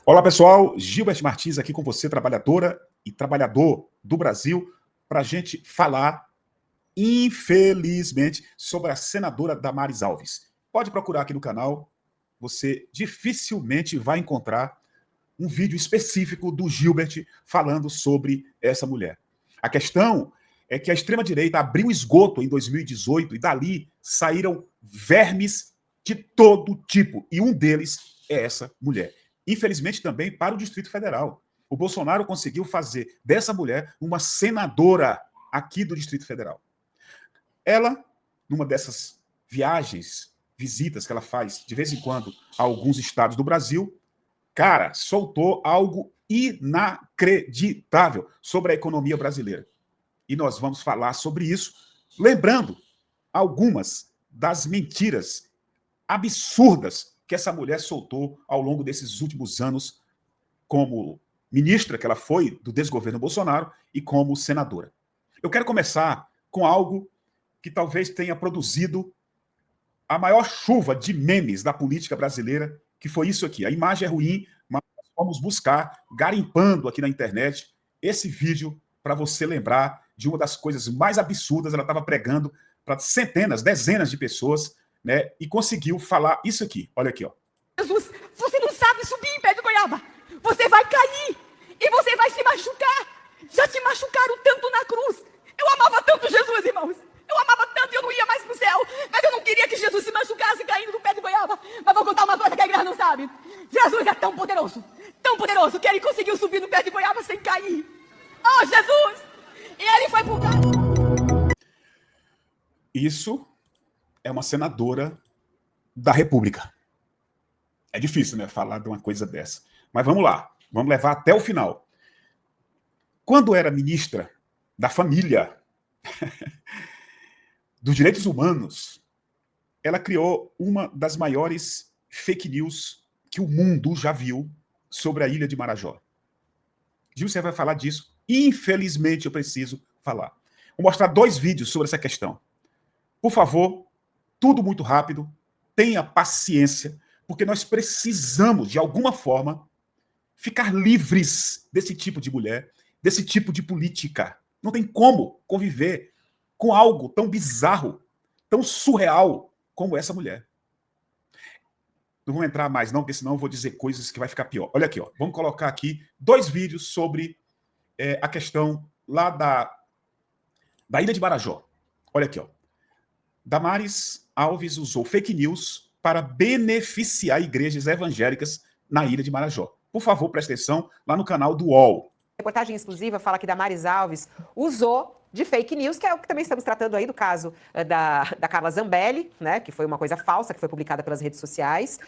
Olá, pessoal. Gilberto Martins aqui com você, trabalhadora e trabalhador do Brasil, para a gente falar, infelizmente, sobre a senadora Damares Alves. Pode procurar aqui no canal, você dificilmente vai encontrar um vídeo específico do Gilbert falando sobre essa mulher. A questão é que a extrema-direita abriu esgoto em 2018 e dali saíram vermes de todo tipo, e um deles é essa mulher. Infelizmente também para o Distrito Federal. O Bolsonaro conseguiu fazer dessa mulher uma senadora aqui do Distrito Federal. Ela, numa dessas viagens, visitas que ela faz de vez em quando a alguns estados do Brasil, cara, soltou algo inacreditável sobre a economia brasileira. E nós vamos falar sobre isso, lembrando algumas das mentiras absurdas que essa mulher soltou ao longo desses últimos anos, como ministra que ela foi do desgoverno Bolsonaro e como senadora. Eu quero começar com algo que talvez tenha produzido a maior chuva de memes da política brasileira, que foi isso aqui. A imagem é ruim, mas nós vamos buscar, garimpando aqui na internet, esse vídeo para você lembrar de uma das coisas mais absurdas. Ela estava pregando para centenas, dezenas de pessoas, né? E conseguiu falar isso aqui. Olha aqui, ó. Jesus, você não sabe subir em pé de goiaba. Você vai cair e você vai se machucar. Já te machucaram tanto na cruz. Eu amava tanto Jesus, irmãos. Eu amava tanto e eu não ia mais pro céu. Mas eu não queria que Jesus se machucasse caindo no pé de goiaba. Mas vou contar uma coisa que a igreja não sabe. Jesus é tão poderoso, que ele conseguiu subir no pé de goiaba sem cair. Oh, Jesus! E ele foi pro céu. Isso é uma senadora da República. É difícil, né, falar de uma coisa dessa. Mas vamos lá, vamos levar até o final. Quando era ministra da Família, dos Direitos Humanos, ela criou uma das maiores fake news que o mundo já viu sobre a ilha de Marajó. Gil, você vai falar disso? Infelizmente, eu preciso falar. Vou mostrar 2 vídeos sobre essa questão. Por favor, tudo muito rápido, tenha paciência, porque nós precisamos, de alguma forma, ficar livres desse tipo de mulher, desse tipo de política. Não tem como conviver com algo tão bizarro, tão surreal como essa mulher. Não vou entrar mais não, porque senão eu vou dizer coisas que vai ficar pior. Olha aqui, ó. Vamos colocar aqui 2 vídeos sobre a questão lá da Ilha de Marajó. Olha aqui, ó. Damares Alves usou fake news para beneficiar igrejas evangélicas na Ilha de Marajó. Por favor, preste atenção lá no canal do UOL. A reportagem exclusiva fala que Damares Alves usou de fake news, que é o que também estamos tratando aí do caso da Carla Zambelli, né, que foi uma coisa falsa que foi publicada pelas redes sociais,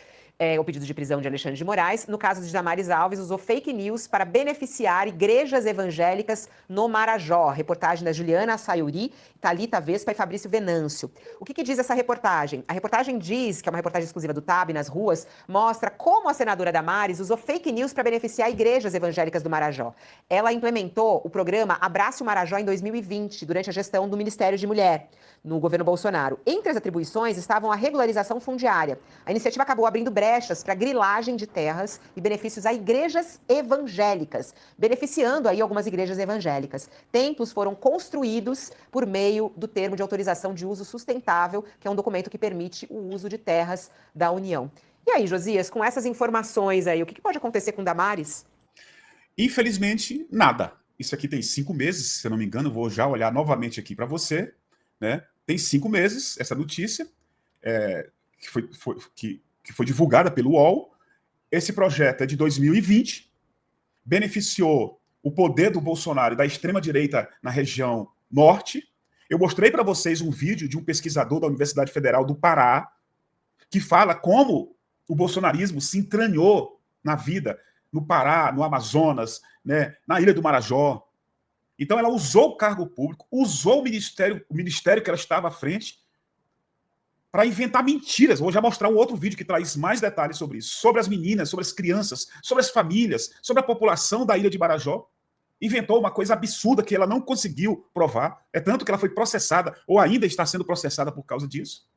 o pedido de prisão de Alexandre de Moraes. No caso de Damares Alves, usou fake news para beneficiar igrejas evangélicas no Marajó. Reportagem da Juliana Sayuri, Thalita Vespa e Fabrício Venâncio. O que diz essa reportagem? A reportagem diz, que é uma reportagem exclusiva do TAB nas ruas, mostra como a senadora Damares usou fake news para beneficiar igrejas evangélicas do Marajó. Ela implementou o programa Abrace o Marajó em 2020, durante a gestão do Ministério de Mulher, no governo Bolsonaro. Entre as atribuições estavam a regularização fundiária. A iniciativa acabou abrindo brechas para grilagem de terras e benefícios a igrejas evangélicas, beneficiando aí algumas igrejas evangélicas. Templos foram construídos por meio do termo de autorização de uso sustentável, que é um documento que permite o uso de terras da União. E aí, Josias, com essas informações aí, o que pode acontecer com Damares? Infelizmente, nada. Isso aqui tem 5 meses, se eu não me engano, vou já olhar novamente aqui para você, né? Tem 5 meses essa notícia, que foi divulgada pelo UOL. Esse projeto é de 2020, beneficiou o poder do Bolsonaro e da extrema-direita na região norte. Eu mostrei para vocês um vídeo de um pesquisador da Universidade Federal do Pará, que fala como o bolsonarismo se entranhou na vida no Pará, no Amazonas, né, na Ilha do Marajó. Então ela usou o cargo público, usou o ministério que ela estava à frente para inventar mentiras. Vou já mostrar um outro vídeo que traz mais detalhes sobre isso, sobre as meninas, sobre as crianças, sobre as famílias, sobre a população da Ilha de Marajó. Inventou uma coisa absurda que ela não conseguiu provar, é tanto que ela foi processada, ou ainda está sendo processada por causa disso.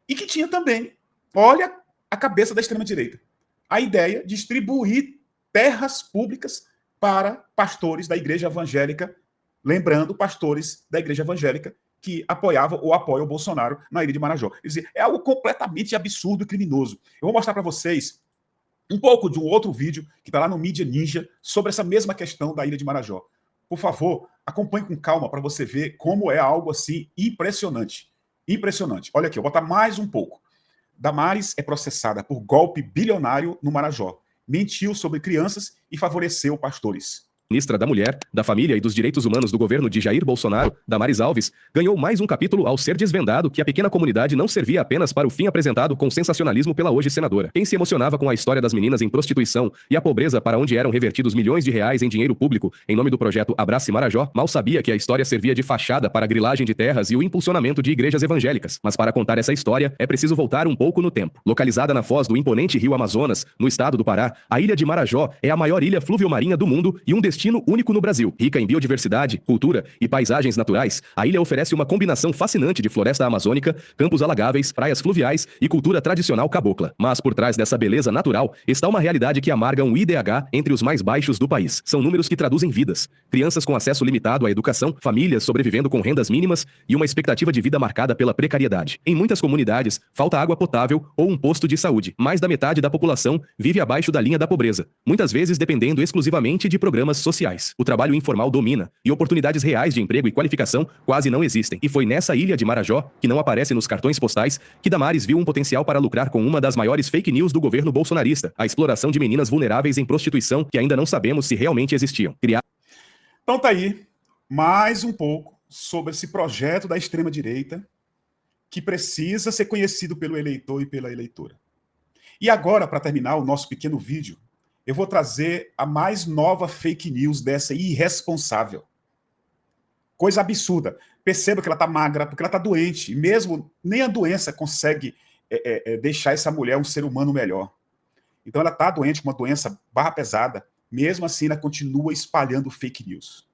E que tinha também, olha a cabeça da extrema-direita, a ideia de distribuir terras públicas para pastores da igreja evangélica, lembrando, pastores da igreja evangélica que apoiavam ou apoiam o Bolsonaro na ilha de Marajó. Quer dizer, é algo completamente absurdo e criminoso. Eu vou mostrar para vocês um pouco de um outro vídeo que está lá no Mídia Ninja sobre essa mesma questão da ilha de Marajó. Por favor, acompanhe com calma para você ver como é algo assim impressionante. Impressionante. Olha aqui, eu vou botar mais um pouco. Damares é processada por golpe bilionário no Marajó. Mentiu sobre crianças e favoreceu pastores. Ministra da Mulher, da Família e dos Direitos Humanos do governo de Jair Bolsonaro, Damares Alves, ganhou mais um capítulo ao ser desvendado que a pequena comunidade não servia apenas para o fim apresentado com sensacionalismo pela hoje senadora. Quem se emocionava com a história das meninas em prostituição e a pobreza para onde eram revertidos milhões de reais em dinheiro público em nome do projeto Abrace Marajó, mal sabia que a história servia de fachada para a grilagem de terras e o impulsionamento de igrejas evangélicas. Mas para contar essa história, é preciso voltar um pouco no tempo. Localizada na foz do imponente rio Amazonas, no estado do Pará, a ilha de Marajó é a maior ilha fluviomarinha do mundo e um destino único no Brasil. Rica em biodiversidade, cultura e paisagens naturais, a ilha oferece uma combinação fascinante de floresta amazônica, campos alagáveis, praias fluviais e cultura tradicional cabocla. Mas por trás dessa beleza natural está uma realidade que amarga um IDH entre os mais baixos do país. São números que traduzem vidas. Crianças com acesso limitado à educação, famílias sobrevivendo com rendas mínimas e uma expectativa de vida marcada pela precariedade. Em muitas comunidades, falta água potável ou um posto de saúde. Mais da metade da população vive abaixo da linha da pobreza, muitas vezes dependendo exclusivamente de programas sociais. O trabalho informal domina e oportunidades reais de emprego e qualificação quase não existem. E foi nessa ilha de Marajó, que não aparece nos cartões postais, que Damares viu um potencial para lucrar com uma das maiores fake news do governo bolsonarista, a exploração de meninas vulneráveis em prostituição que ainda não sabemos se realmente existiam. Então tá aí, mais um pouco sobre esse projeto da extrema-direita que precisa ser conhecido pelo eleitor e pela eleitora. E agora, para terminar o nosso pequeno vídeo, eu vou trazer a mais nova fake news dessa irresponsável. Coisa absurda. Perceba que ela está magra, porque ela está doente. E mesmo nem a doença consegue deixar essa mulher um ser humano melhor. Então ela está doente com uma doença barra pesada. Mesmo assim, ela continua espalhando fake news.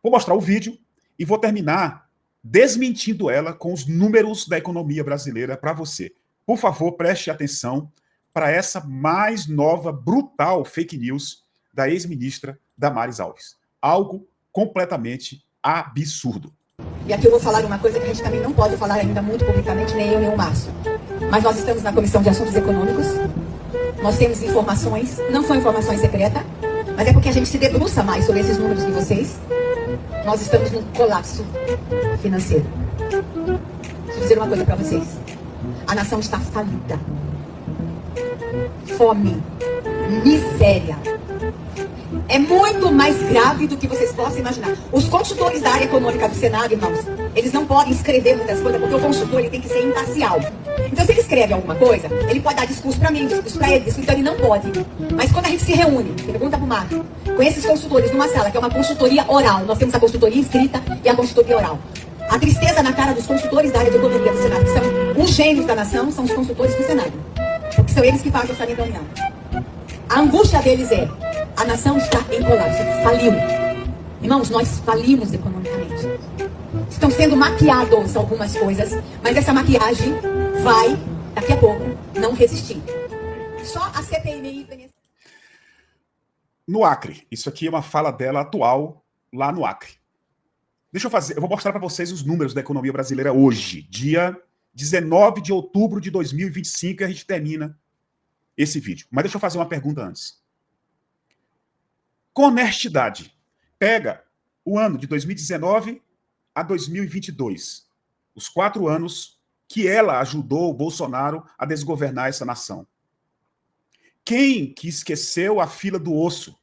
Vou mostrar o vídeo e vou terminar desmentindo ela com os números da economia brasileira para você. Por favor, preste atenção para essa mais nova, brutal fake news da ex-ministra Damares Alves. Algo completamente absurdo. E aqui eu vou falar uma coisa que a gente também não pode falar ainda muito publicamente, nem eu nem o Márcio. Mas nós estamos na Comissão de Assuntos Econômicos, nós temos informações, não são informações secretas, mas é porque a gente se debruça mais sobre esses números de vocês. Nós estamos num colapso financeiro. Deixa eu dizer uma coisa para vocês. A nação está falida. Fome, miséria. É muito mais grave do que vocês possam imaginar. Os consultores da área econômica do Senado, irmãos, eles não podem escrever muitas coisas, porque o consultor ele tem que ser imparcial. Então, se ele escreve alguma coisa, ele pode dar discurso para mim, discurso para ele, então ele não pode. Mas quando a gente se reúne, pergunta pro Marco, com esses consultores numa sala, que é uma consultoria oral, nós temos a consultoria escrita e a consultoria oral. A tristeza na cara dos consultores da área de economia do Senado, que são os gênios da nação, são os consultores do Senado. Porque são eles que fazem o orçamento da União. A angústia deles é, a nação está em colapso, faliu. Irmãos, nós falimos economicamente. Estão sendo maquiadas algumas coisas, mas essa maquiagem vai, daqui a pouco, não resistir. Só a CPMI... No Acre, isso aqui é uma fala dela atual, lá no Acre. Eu vou mostrar para vocês os números da economia brasileira hoje, dia 19 de outubro de 2025, e a gente termina esse vídeo. Mas deixa eu fazer uma pergunta antes. Com honestidade, pega o ano de 2019 a 2022, os 4 anos que ela ajudou o Bolsonaro a desgovernar essa nação. Quem que esqueceu a fila do osso?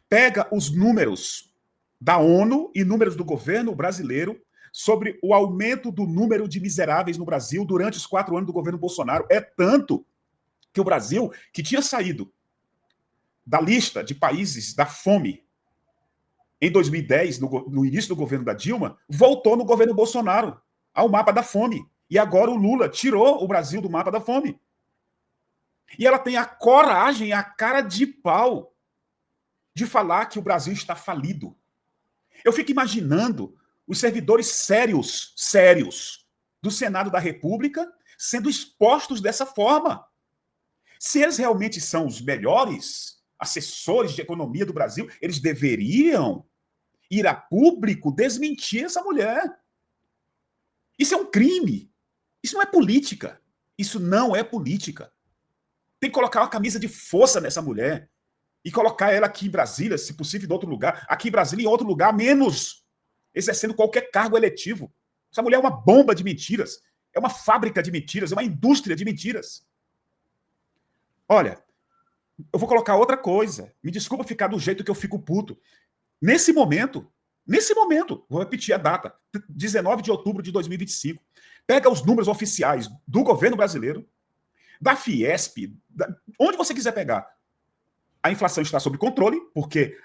Pega os números da ONU e números do governo brasileiro sobre o aumento do número de miseráveis no Brasil durante os 4 anos do governo Bolsonaro. É tanto que o Brasil, que tinha saído da lista de países da fome em 2010, no início do governo da Dilma, voltou no governo Bolsonaro ao mapa da fome. E agora o Lula tirou o Brasil do mapa da fome. E ela tem a coragem, a cara de pau de falar que o Brasil está falido. Eu fico imaginando os servidores sérios do Senado da República sendo expostos dessa forma. Se eles realmente são os melhores assessores de economia do Brasil, eles deveriam ir a público desmentir essa mulher. Isso é um crime. Isso não é política. Isso não é política. Tem que colocar uma camisa de força nessa mulher e colocar ela aqui em Brasília, se possível, em outro lugar. Aqui em Brasília, em outro lugar, menos exercendo qualquer cargo eletivo. Essa mulher é uma bomba de mentiras. É uma fábrica de mentiras. É uma indústria de mentiras. Olha, eu vou colocar outra coisa. Me desculpa ficar do jeito que eu fico puto. Nesse momento, vou repetir a data, 19 de outubro de 2025, pega os números oficiais do governo brasileiro, da Fiesp, onde você quiser pegar. A inflação está sob controle, porque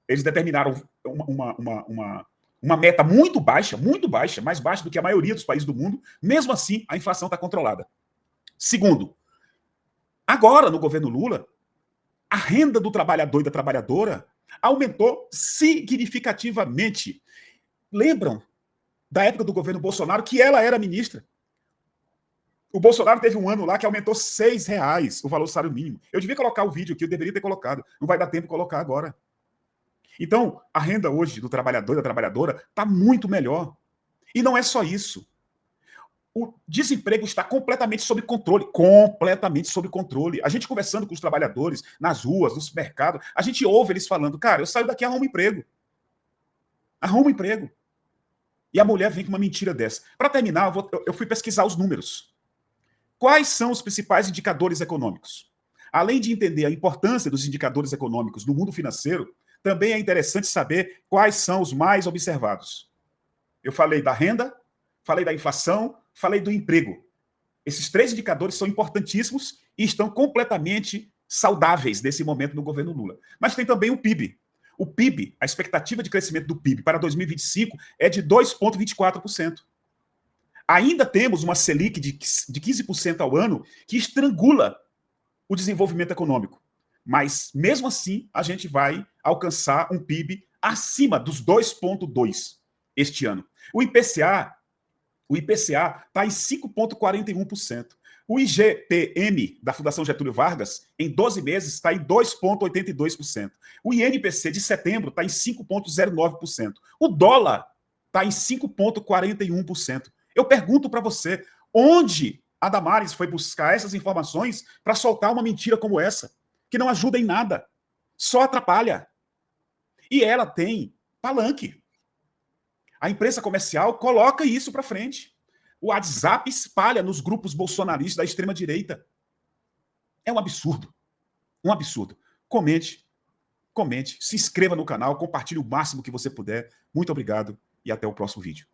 eles determinaram uma meta muito baixa, mais baixa do que a maioria dos países do mundo. Mesmo assim, a inflação está controlada. Segundo, agora, no governo Lula, a renda do trabalhador e da trabalhadora aumentou significativamente. Lembram da época do governo Bolsonaro, que ela era ministra? O Bolsonaro teve um ano lá que aumentou R$6 o valor do salário mínimo. Eu devia colocar o vídeo aqui, eu deveria ter colocado. Não vai dar tempo de colocar agora. Então, a renda hoje do trabalhador e da trabalhadora está muito melhor. E não é só isso. O desemprego está completamente sob controle. Completamente sob controle. A gente conversando com os trabalhadores nas ruas, no supermercado, a gente ouve eles falando, cara, eu saio daqui e arrumo emprego. Arrumo emprego. E a mulher vem com uma mentira dessa. Para terminar, eu fui pesquisar os números. Quais são os principais indicadores econômicos? Além de entender a importância dos indicadores econômicos no mundo financeiro, também é interessante saber quais são os mais observados. Eu falei da renda, falei da inflação, falei do emprego. Esses 3 indicadores são importantíssimos e estão completamente saudáveis nesse momento no governo Lula. Mas tem também o PIB. O PIB, a expectativa de crescimento do PIB para 2025 é de 2,24%. Ainda temos uma Selic de 15% ao ano que estrangula o desenvolvimento econômico. Mas, mesmo assim, a gente vai alcançar um PIB acima dos 2,2% este ano. O IPCA está em 5,41%. O IGPM da Fundação Getúlio Vargas, em 12 meses, está em 2,82%. O INPC de setembro está em 5,09%. O dólar está em 5,41%. Eu pergunto para você, onde a Damares foi buscar essas informações para soltar uma mentira como essa, que não ajuda em nada, só atrapalha. E ela tem palanque. A imprensa comercial coloca isso para frente. O WhatsApp espalha nos grupos bolsonaristas da extrema-direita. É um absurdo. Um absurdo. Comente, se inscreva no canal, compartilhe o máximo que você puder. Muito obrigado e até o próximo vídeo.